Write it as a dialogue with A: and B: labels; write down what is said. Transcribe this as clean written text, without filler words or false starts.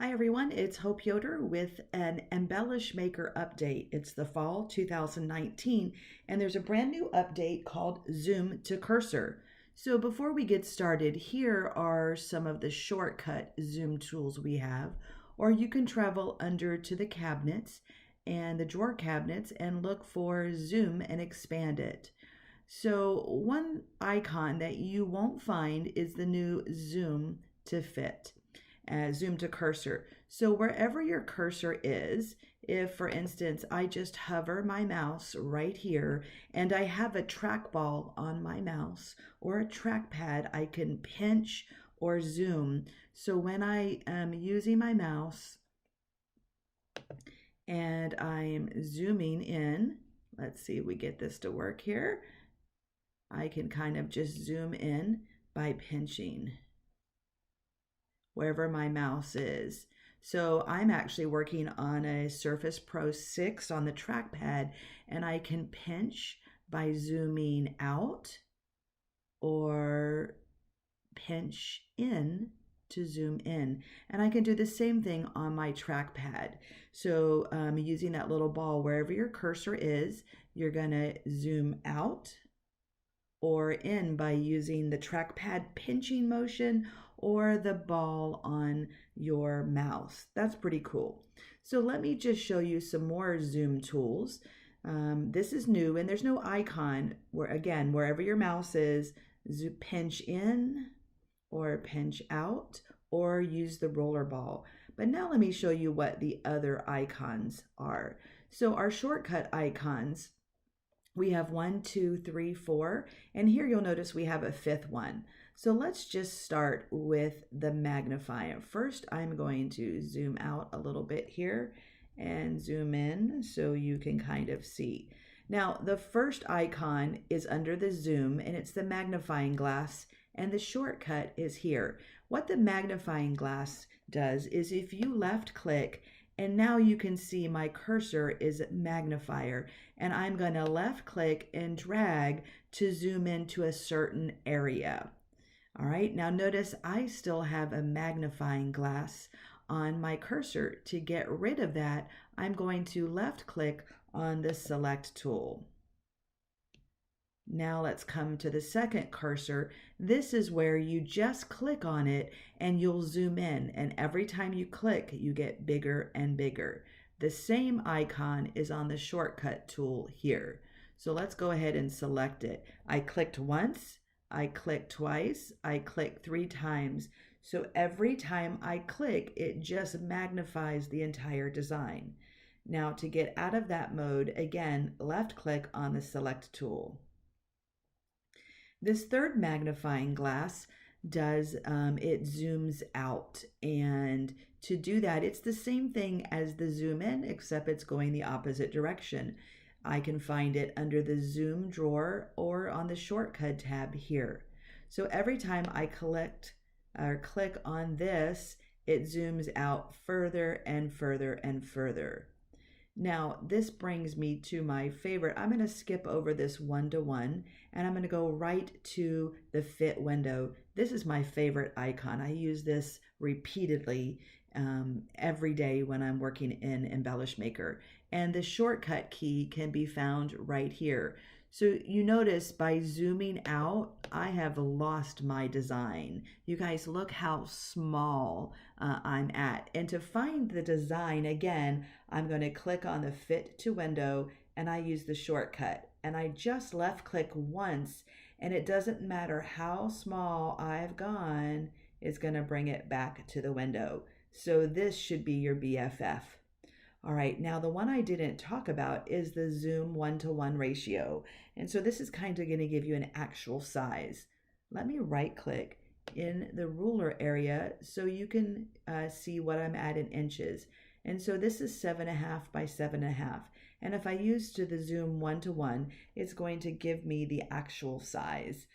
A: Hi everyone, it's Hope Yoder with an Embellish Maker update. It's the fall 2019 and there's a brand new update called Zoom to Cursor. So before we get started, here are some of the shortcut Zoom tools we have, or you can travel under to the cabinets and the drawer cabinets and look for Zoom and expand it. So one icon that you won't find is the new Zoom to Fit. Zoom to cursor. So wherever your cursor is, if for instance I just hover my mouse right here and I have a trackball on my mouse or a trackpad, I can pinch or zoom. So when I am using my mouse and I'm zooming in, let's see if we get this to work here. I can kind of just zoom in by pinching wherever my mouse is. So I'm actually working on a Surface Pro 6 on the trackpad, and I can pinch by zooming out or pinch in to zoom in. And I can do the same thing on my trackpad. So using that little ball, wherever your cursor is, you're gonna zoom out or in by using the trackpad pinching motion or the ball on your mouse. That's pretty cool. So let me just show you some more Zoom tools. This is new and there's no icon where, again, wherever your mouse is, pinch in or pinch out or use the roller ball. But now let me show you what the other icons are. So our shortcut icons, we have 1, 2, 3, 4, and here you'll notice we have a fifth one. So let's just start with the magnifying. First, I'm going to zoom out a little bit here and zoom in so you can kind of see. Now, the first icon is under the zoom and it's the magnifying glass, and the shortcut is here. What the magnifying glass does is if you left click, and now you can see my cursor is magnifier, and I'm going to left click and drag to zoom into a certain area. All right, now notice I still have a magnifying glass on my cursor. To get rid of that, I'm going to left click on the select tool. Now let's come to the second cursor. This is where you just click on it and you'll zoom in, and every time you click, you get bigger and bigger. The same icon is on the shortcut tool here. So let's go ahead and select it. I clicked once, I clicked twice, I clicked 3 times. So every time I click, it just magnifies the entire design. Now to get out of that mode, again, left click on the select tool. This third magnifying glass does, it zooms out, and to do that, it's the same thing as the zoom in, except it's going the opposite direction. I can find it under the zoom drawer or on the shortcut tab here. So every time I click on this, it zooms out further and further and further. Now, this brings me to my favorite. I'm going to skip over this one-to-one and I'm going to go right to the fit window. This is my favorite icon. I use this repeatedly every day when I'm working in Embellish Maker. And the shortcut key can be found right here. So you notice by zooming out, I have lost my design. You guys, look how small I'm at. And to find the design, again, I'm going to click on the fit to window and I use the shortcut. And I just left click once, and it doesn't matter how small I've gone, it's going to bring it back to the window. So this should be your BFF. All right, now the one I didn't talk about is the zoom 1-to-1 ratio. And so this is kind of going to give you an actual size. Let me right click in the ruler area so you can see what I'm at in inches. And so this is 7.5 by 7.5. And if I use to the zoom 1-to-1, it's going to give me the actual size.